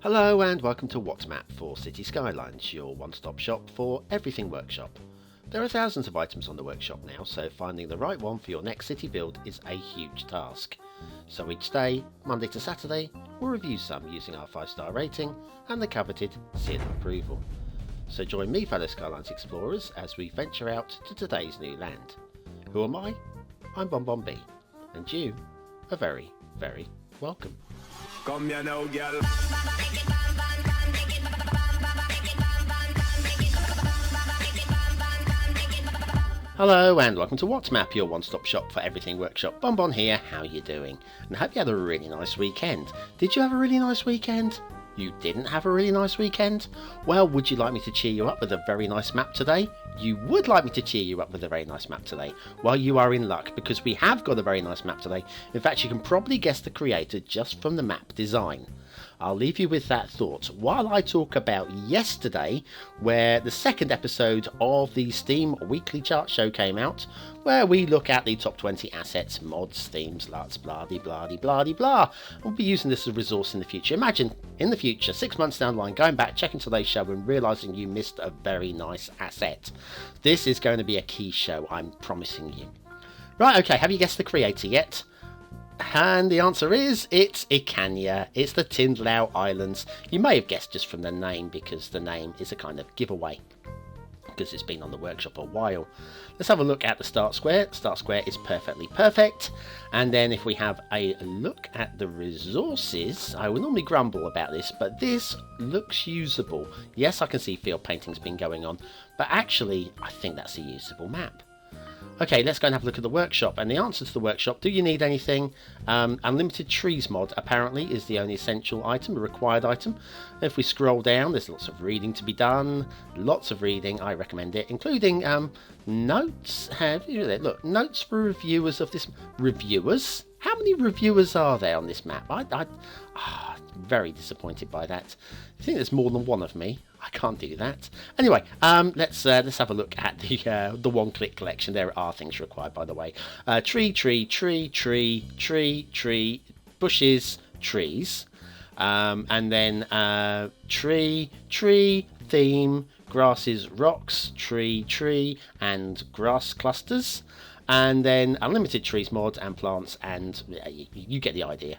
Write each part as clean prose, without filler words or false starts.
Hello and welcome to What's Map for Cities Skylines, your one-stop shop for everything workshop. There are thousands of items on the workshop now, so finding the right one for your next city build is a huge task. So each day, Monday to Saturday, we'll review some using our 5-star rating and the coveted seal of approval. So join me, fellow Skylines explorers, as we venture out to today's new land. Who am I? I'm BonBonB, and you are very, very welcome. Come here now, girl. Hello and welcome to What's Map, your one-stop shop for everything workshop. BonBon here, how you doing? And I hope you had a really nice weekend. Did you have a really nice weekend? You didn't have a really nice weekend? Well, would you like me to cheer you up with a very nice map today? You would like me to cheer you up with a very nice map today. Well, you are in luck, because we have got a very nice map today. In fact, you can probably guess the creator just from the map design. I'll leave you with that thought while I talk about yesterday, where the second episode of the Steam Weekly Chart Show came out, where we look at the top 20 assets, mods, themes, LUTs, blah-de-blah-de-blah-de-blah. We'll be using this as a resource in the future. Imagine, in the future, 6 months down the line, going back, checking today's show and realising you missed a very nice asset. This is going to be a key show, I'm promising you. Right, okay, have you guessed the creator yet? And the answer is, it's Icania. It's the Tinde Islands. You may have guessed just from the name, because the name is a kind of giveaway, because it's been on the workshop a while. Let's have a look at the start square. Start square is perfectly perfect. And then if we have a look at the resources, I would normally grumble about this, but this looks usable. Yes, I can see field painting's been going on, but actually I think that's a usable map. Okay, let's go and have a look at the workshop. And the answer to the workshop, do you need anything? Unlimited trees mod apparently is the only essential item, a required item. If we scroll down, there's lots of reading to be done. Lots of reading, I recommend it, including notes. Look, notes for reviewers of this. Reviewers? How many reviewers are there on this map? I'm very disappointed by that. I think there's more than one of me. I can't do that. Anyway, let's have a look at the one-click collection. There are things required, by the way. Tree, bushes, trees, and then tree, theme, grasses, rocks, tree, and grass clusters, and then unlimited trees mod and plants, and you get the idea.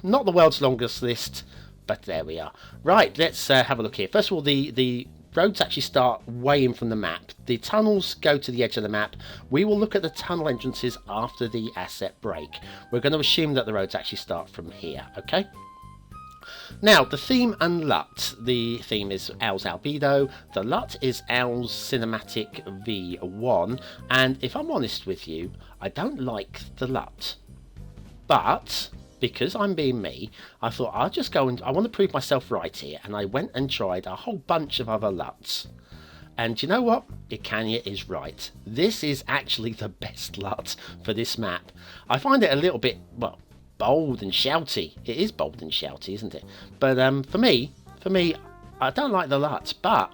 Not the world's longest list, but there we are. Right, let's have a look here. First of all, the roads actually start way in from the map. The tunnels go to the edge of the map. We will look at the tunnel entrances after the asset break. We're going to assume that the roads actually start from here, okay? Now, the theme and LUT. The theme is Owl's Albedo. The LUT is Owl's Cinematic V1. And if I'm honest with you, I don't like the LUT. But because I'm being me, I thought I'll just go and I want to prove myself right here, and I went and tried a whole bunch of other LUTs. And you know what? Icania is right. This is actually the best LUT for this map. I find it a little bit, well, bold and shouty. It is bold and shouty, isn't it? But for me, I don't like the LUT, but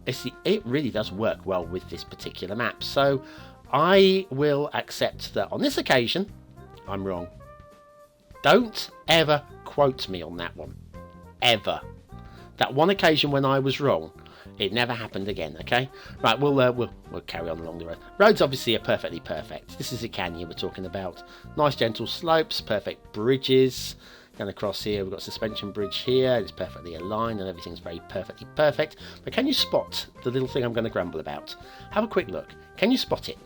it really does work well with this particular map. So I will accept that on this occasion, I'm wrong. Don't ever quote me on that one. Ever. That one occasion when I was wrong, it never happened again, okay? Right, we'll carry on along the road. Roads obviously are perfectly perfect. This is Icania we're talking about. Nice gentle slopes, perfect bridges. Going across here, we've got suspension bridge here. It's perfectly aligned and everything's very perfectly perfect. But can you spot the little thing I'm going to grumble about? Have a quick look. Can you spot it?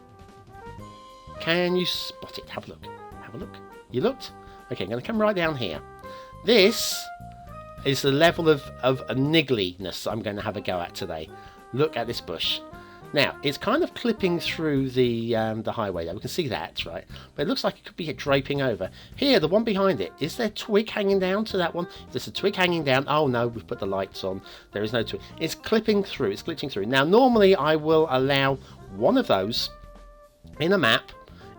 Can you spot it? Have a look. Have a look. You looked? Okay, I'm going to come right down here. This is the level of niggliness I'm going to have a go at today. Look at this bush. Now, it's kind of clipping through the highway there. We can see that, right? But it looks like it could be draping over. Here, the one behind it. Is there a twig hanging down to that one? If there's a twig hanging down, oh no, we've put the lights on. There is no twig. It's clipping through. It's glitching through. Now, normally I will allow one of those in a map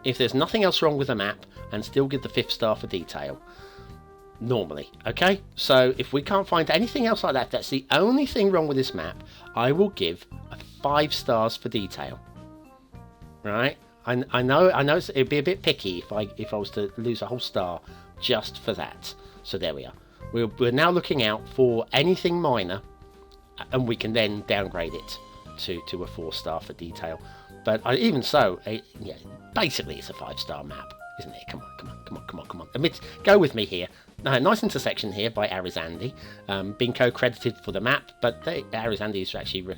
if there's nothing else wrong with the map, and still give the 5th star for detail. Normally, okay? So if we can't find anything else like that, that's the only thing wrong with this map, I will give 5 stars for detail. Right? I know it'd be a bit picky if I was to lose a whole star just for that. So there we are. We're now looking out for anything minor, and we can then downgrade it to a 4-star for detail. But even so, yeah, basically it's a 5-star map, isn't it? Come on. Go with me here. Nice intersection here by Arizandi, being co-credited for the map, but Arizandi is actually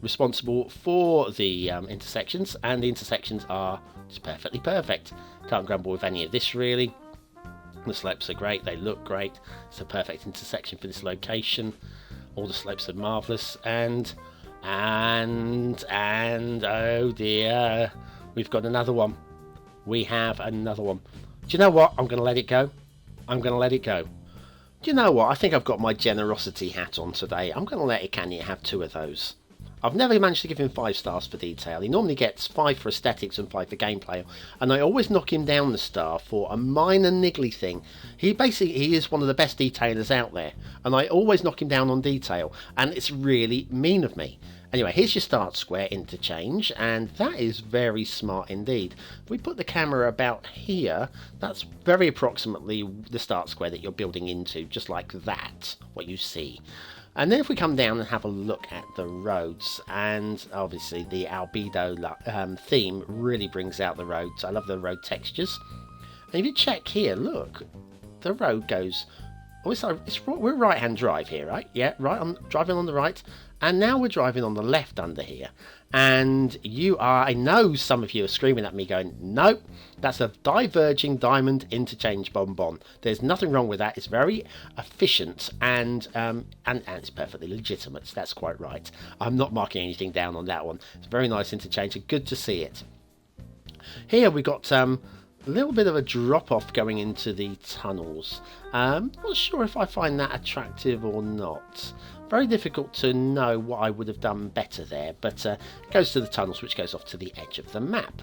responsible for the intersections, and the intersections are just perfectly perfect. Can't grumble with any of this really. The slopes are great, they look great. It's a perfect intersection for this location. All the slopes are marvellous, and oh dear, we've got another one. We have another one. Do you know what? I'm going to let it go. Do you know what? I think I've got my generosity hat on today. I'm going to let Ikanya have 2 of those. I've never managed to give him 5 stars for detail. He normally gets 5 for aesthetics and 5 for gameplay, and I always knock him down the star for a minor niggly thing. He is one of the best detailers out there, and I always knock him down on detail, and it's really mean of me. Anyway, here's your start square interchange, and that is very smart indeed. If we put the camera about here, that's very approximately the start square that you're building into, just like that, what you see. And then if we come down and have a look at the roads, and obviously the albedo theme really brings out the roads. I love the road textures. And if you check here, look, the road goes... we're right-hand drive here, right? Yeah, right. I'm driving on the right. And now we're driving on the left under here. And I know some of you are screaming at me going, nope, that's a diverging diamond interchange bonbon. There's nothing wrong with that. It's very efficient and it's perfectly legitimate. That's quite right. I'm not marking anything down on that one. It's a very nice interchange and good to see it. Here we got a little bit of a drop-off going into the tunnels. Not sure if I find that attractive or not. Very difficult to know what I would have done better there, but it goes to the tunnels, which goes off to the edge of the map.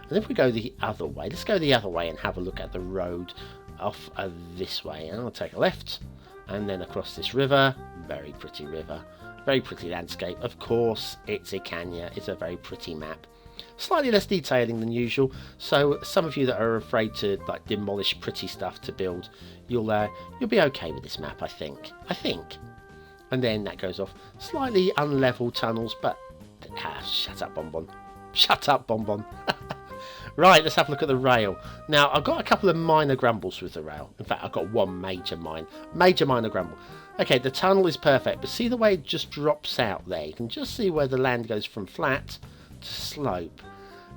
And if we go the other way, let's go the other way and have a look at the road off this way. And I'll take a left and then across this river. Very pretty river, very pretty landscape. Of course, it's Ikanya. It's a very pretty map. Slightly less detailing than usual, so some of you that are afraid to demolish pretty stuff to build, you'll be okay with this map, I think. And then that goes off slightly unlevel tunnels, but shut up, bonbon. Right, let's have a look at the rail. Now, I've got a couple of minor grumbles with the rail. In fact, I've got one major minor grumble. Okay, the tunnel is perfect, but see the way it just drops out there? You can just see where the land goes from flat to slope.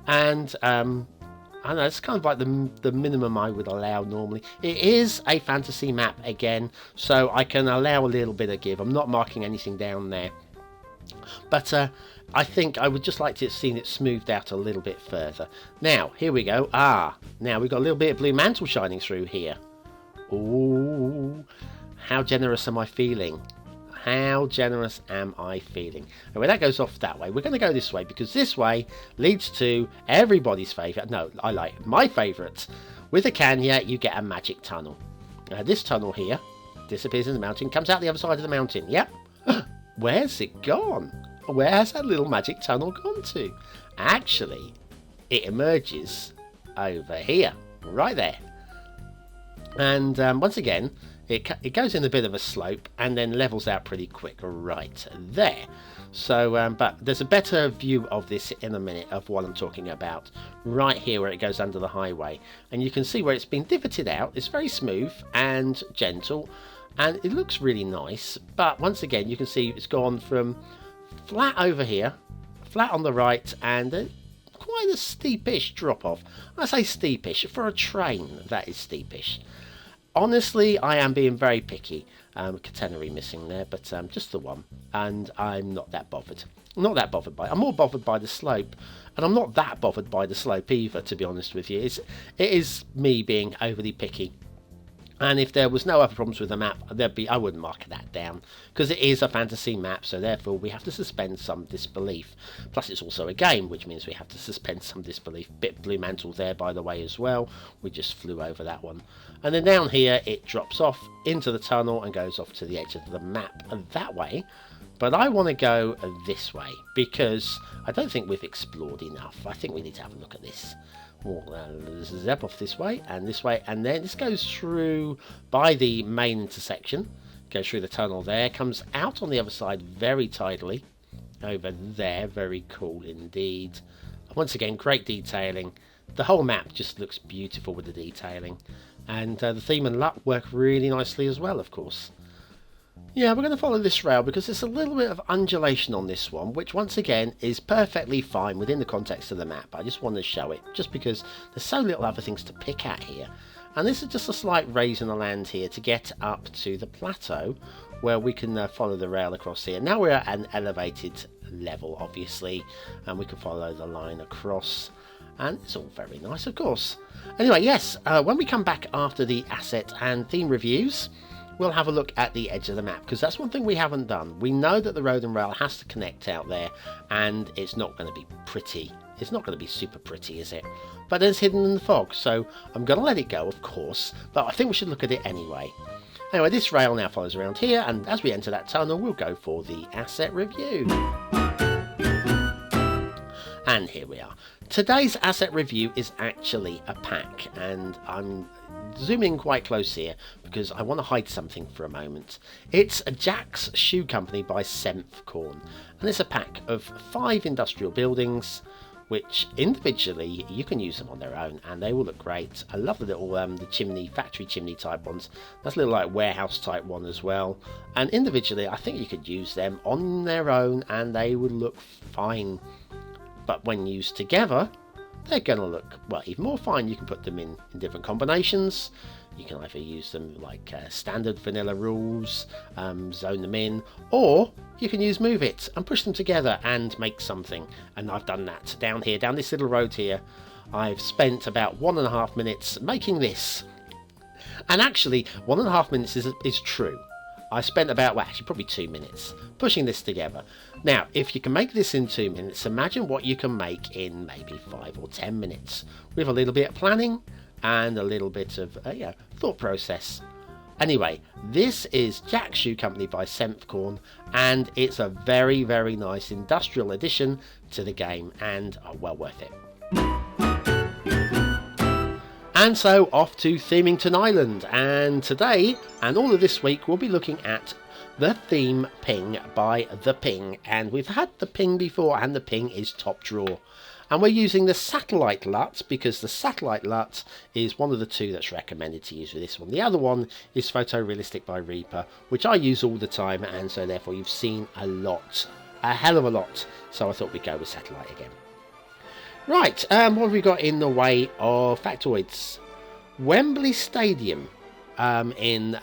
And I know it's kind of like the minimum I would allow normally. It is a fantasy map again, so I can allow a little bit of give. I'm not marking anything down there, but I think I would just like to have seen it smoothed out a little bit further. Now here we go. Now we've got a little bit of blue mantle shining through here. Ooh, how generous am I feeling? How generous am I feeling? Anyway, that goes off that way. We're going to go this way because this way leads to everybody's favourite. No, I like my favourite. With a Ikanya, you get a magic tunnel. This tunnel here disappears in the mountain, comes out the other side of the mountain. Yep. Where's it gone? Where has that little magic tunnel gone to? Actually, it emerges over here, right there. And once again, it goes in a bit of a slope and then levels out pretty quick right there. So, but there's a better view of this in a minute of what I'm talking about. Right here where it goes under the highway. And you can see where it's been divoted out. It's very smooth and gentle. And it looks really nice. But once again, you can see it's gone from flat over here, flat on the right, and quite a steepish drop off. I say steepish, for a train that is steepish. Honestly, I am being very picky. Catenary missing there, but just the one. And I'm not that bothered. Not that bothered by it. I'm more bothered by the slope. And I'm not that bothered by the slope either, to be honest with you. It is me being overly picky. And if there was no other problems with the map, I wouldn't mark that down. Because it is a fantasy map, so therefore we have to suspend some disbelief. Plus it's also a game, which means we have to suspend some disbelief. Bit blue mantle there, by the way, as well. We just flew over that one. And then down here, it drops off into the tunnel and goes off to the edge of the map that way. But I want to go this way, because I don't think we've explored enough. I think we need to have a look at this. We'll zip off this way, and then this goes through by the main intersection, goes through the tunnel there, comes out on the other side very tidily, over there, very cool indeed. Once again, great detailing. The whole map just looks beautiful with the detailing, and the theme and LUT work really nicely as well, of course. Yeah, we're going to follow this rail because there's a little bit of undulation on this one, which once again is perfectly fine within the context of the map. I just want to show it, just because there's so little other things to pick at here. And this is just a slight raise in the land here to get up to the plateau, where we can follow the rail across here. Now we're at an elevated level, obviously, and we can follow the line across. And it's all very nice, of course. Anyway, yes, when we come back after the asset and theme reviews, we'll have a look at the edge of the map, because that's one thing we haven't done. We know that the road and rail has to connect out there, and it's not going to be pretty. It's not going to be super pretty, is it? But it's hidden in the fog, so I'm going to let it go, of course, but I think we should look at it anyway. Anyway, this rail now follows around here, and as we enter that tunnel, we'll go for the asset review. And here we are. Today's asset review is actually a pack, and I'm zooming quite close here because I want to hide something for a moment. It's a Jack's Shoe Company by SimCity, and it's a pack of 5 industrial buildings, which individually you can use them on their own and they will look great. I love the little the chimney, factory chimney type ones. That's a little like warehouse type one as well, and individually I think you could use them on their own and they would look fine, but when used together they're going to look, well, even more fine. You can put them in different combinations. You can either use them like standard vanilla rules, zone them in, or you can use Move It and push them together and make something. And I've done that down here, down this little road here. I've spent about 1.5 minutes making this. And actually, 1.5 minutes is true. I spent about, well, actually probably 2 minutes pushing this together. Now, if you can make this in 2 minutes, imagine what you can make in maybe 5 or 10 minutes with a little bit of planning and a little bit of thought process. Anyway, this is Jack's Shoe Company by SimCity, and it's a very, very nice industrial addition to the game, and well worth it. And so off to Themington Island, and today and all of this week we'll be looking at the theme Ping by The Ping, and we've had The Ping before and The Ping is top drawer. And we're using the satellite LUT because the satellite LUT is one of the 2 that's recommended to use with this one. The other one is Photorealistic by Reaper, which I use all the time, and so therefore you've seen a lot, a hell of a lot, so I thought we'd go with satellite again. Right, what have we got in the way of factoids? Wembley Stadium in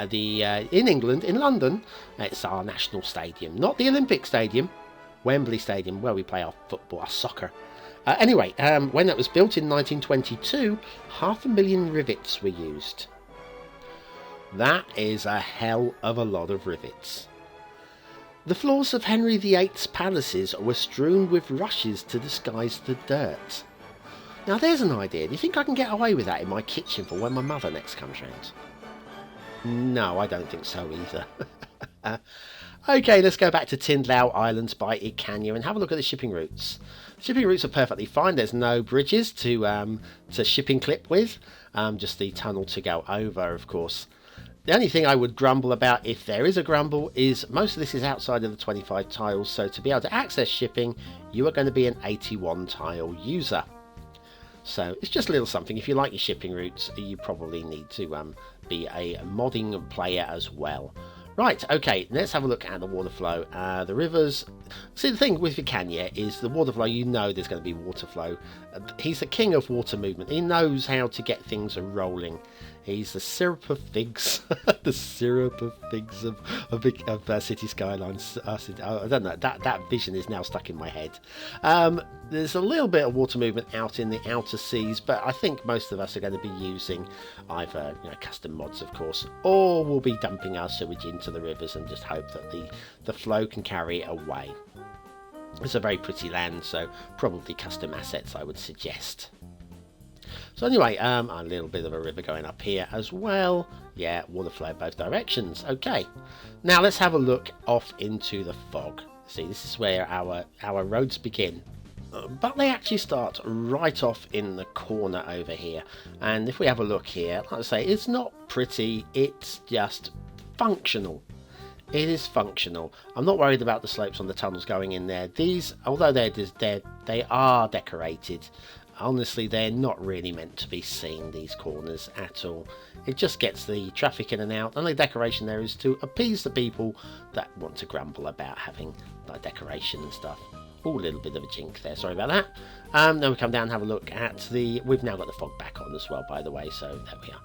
England, in London. It's our national stadium, not the Olympic Stadium. Wembley Stadium, where we play our football, our soccer. Anyway, when it was built in 1922, 500,000 rivets were used. That is a hell of a lot of rivets. The floors of Henry VIII's palaces were strewn with rushes to disguise the dirt. Now there's an idea. Do you think I can get away with that in my kitchen for when my mother next comes round? No, I don't think so either. Okay, let's go back to Tinde Islands by Icania and have a look at the shipping routes. Shipping routes are perfectly fine. There's no bridges to shipping clip with, just the tunnel to go over, of course. The only thing I would grumble about, if there is a grumble, is most of this is outside of the 25 tiles, so to be able to access shipping, you are going to be an 81 tile user. So it's just a little something. If you like your shipping routes, you probably need to be a modding player as well. Right, okay, let's have a look at the water flow. The rivers. See, the thing with Icania is the water flow, you know there's going to be water flow. He's the king of water movement. He knows how to get things rolling. He's the syrup of figs. The syrup of figs of Cities Skylines. I don't know, that vision is now stuck in my head. There's a little bit of water movement out in the outer seas, but I think most of us are going to be using either custom mods, of course, or we'll be dumping our sewage into the rivers and just hope that the flow can carry it away. It's a very pretty land, so probably custom assets I would suggest. So anyway, a little bit of a river going up here as well. Yeah, water flow both directions. Okay, now let's have a look off into the fog. See, this is where our roads begin. but they actually start right off in the corner over here. And if we have a look here, like I say, it's not pretty, it's just functional. It is functional. I'm not worried about the slopes on the tunnels going in there. These, although they are decorated, honestly, they're not really meant to be seen, these corners, at all. It just gets the traffic in and out, and the decoration there is to appease the people that want to grumble about having like decoration and stuff. Oh, a little bit of a jink there, sorry about that. Then we come down and have a look at the... We've now got the fog back on as well, by the way, so there we are.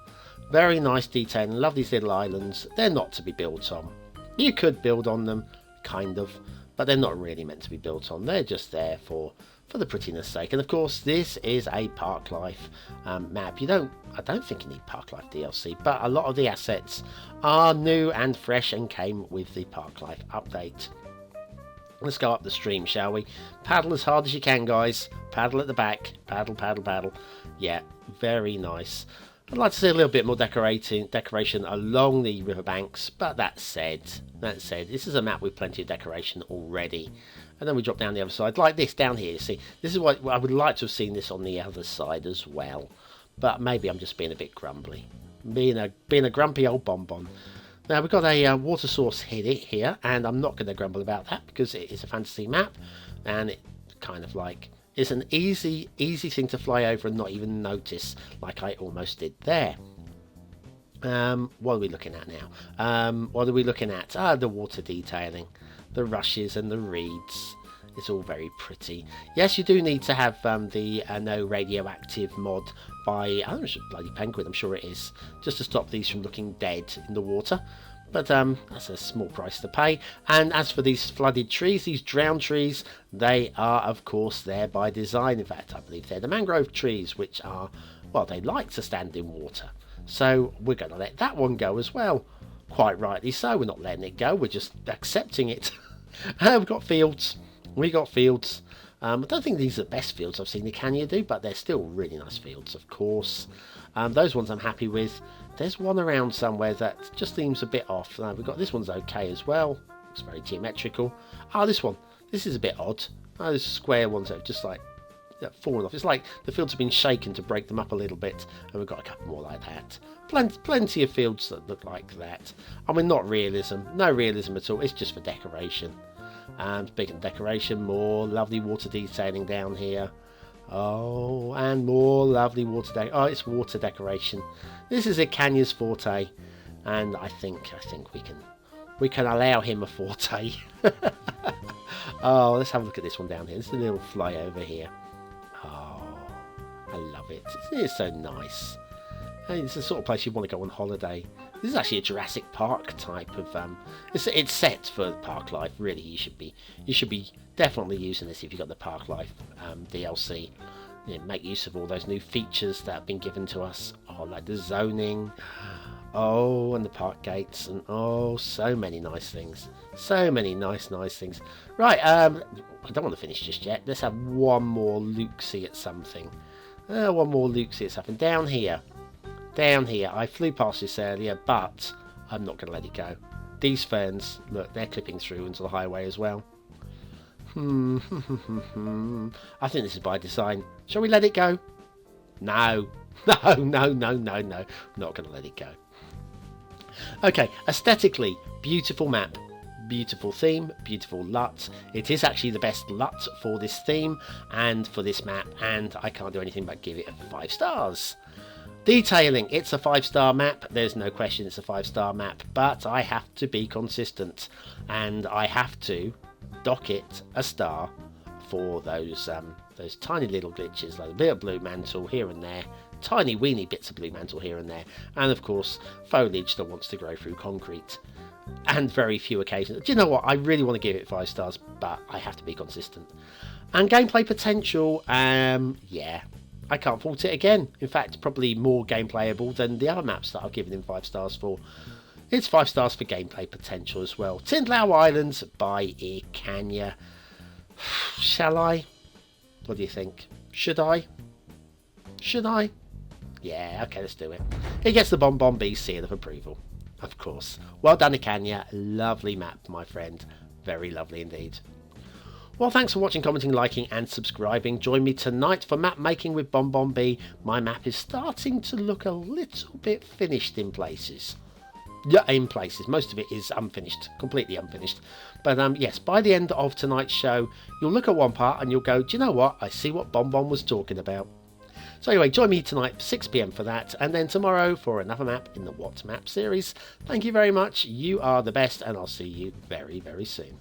Very nice detailing, love these little islands. They're not to be built on. You could build on them, kind of, but they're not really meant to be built on. They're just there for the prettiness sake. And of course, this is a Park Life map. I don't think you need Park Life DLC, but a lot of the assets are new and fresh and came with the Park Life update. Let's go up the stream, shall we? Paddle as hard as you can, guys. Paddle at the back. Paddle, paddle, paddle. Yeah, very nice. I'd like to see a little bit more decoration along the riverbanks, but that said, this is a map with plenty of decoration already. And then we drop down the other side, like this down here. See, this is what I would like to have seen this on the other side as well. But maybe I'm just being a bit grumbly. Being a grumpy old bonbon. Now we've got a water source here, and I'm not going to grumble about that because it is a fantasy map, and it kind of like it's an easy thing to fly over and not even notice, like I almost did there. What are we looking at now? What are we looking at? The water detailing, the rushes and the reeds. It's all very pretty. Yes, you do need to have the no radioactive mod by, I don't know, it's bloody penguin, I'm sure it is, just to stop these from looking dead in the water. But that's a small price to pay. And as for these flooded trees, these drowned trees, they are, of course, there by design. In fact, I believe they're the mangrove trees, which are, well, they like to stand in water. So we're going to let that one go as well. Quite rightly so. We're not letting it go. We're just accepting it. We've got fields. I don't think these are the best fields I've seen the Canyon do, but they're still really nice fields, of course. Those ones I'm happy with. There's one around somewhere that just seems a bit off. We've got this one's okay as well. Looks very geometrical. This one. This is a bit odd. Those square ones that have just like fallen off. It's like the fields have been shaken to break them up a little bit, and we've got a couple more like that. Plenty of fields that look like that. I mean, not realism. No realism at all. It's just for decoration. And speaking of decoration, more lovely water detailing down here. Oh, and more lovely water decoration. Oh, it's water decoration. This is Ikanya's forte, and I think we can allow him a forte. Oh, let's have a look at this one down here. This is a little flyover here. Oh, I love it. It's so nice. And it's the sort of place you want to go on holiday. This is actually a Jurassic Park type of it's set for Park Life. Really, you should be definitely using this if you've got the Park Life DLC. You know, make use of all those new features that have been given to us. Oh, like the zoning. Oh, and the park gates, and oh, so many nice things. So many nice things. Right, I don't want to finish just yet. Let's have one more look-see at something. One more look-see at something down here. Down here, I flew past this earlier, but I'm not going to let it go. These ferns, look, they're clipping through into the highway as well. I think this is by design. Shall we let it go? No. No. Not going to let it go. Okay, aesthetically, beautiful map. Beautiful theme, beautiful LUT. It is actually the best LUT for this theme and for this map, and I can't do anything but give it 5 stars. Detailing, it's a 5-star map. There's no question it's a 5-star map, but I have to be consistent, and I have to dock it a star for those tiny little glitches, like a bit of blue mantle here and there, tiny weeny bits of blue mantle here and there, and of course foliage that wants to grow through concrete, and very few occasions. Do you know what? I really want to give it 5 stars, but I have to be consistent. And gameplay potential, yeah. I can't fault it again. In fact, probably more gameplayable than the other maps that I've given him 5 stars for. It's 5 stars for gameplay potential as well. Tinde Islands by Ikanya. Shall I? What do you think? Should I? Yeah, okay, let's do it. It gets the BonBonB seal of approval. Of course. Well done, Ikanya. Lovely map, my friend. Very lovely indeed. Well, thanks for watching, commenting, liking and subscribing. Join me tonight for map making with BonBonB. My map is starting to look a little bit finished in places. Yeah, in places. Most of it is unfinished, completely unfinished. But yes, by the end of tonight's show, you'll look at one part and you'll go, do you know what? I see what BonBon was talking about. So anyway, join me tonight 6 p.m. for that, and then tomorrow for another map in the What Map series. Thank you very much. You are the best, and I'll see you very, very soon.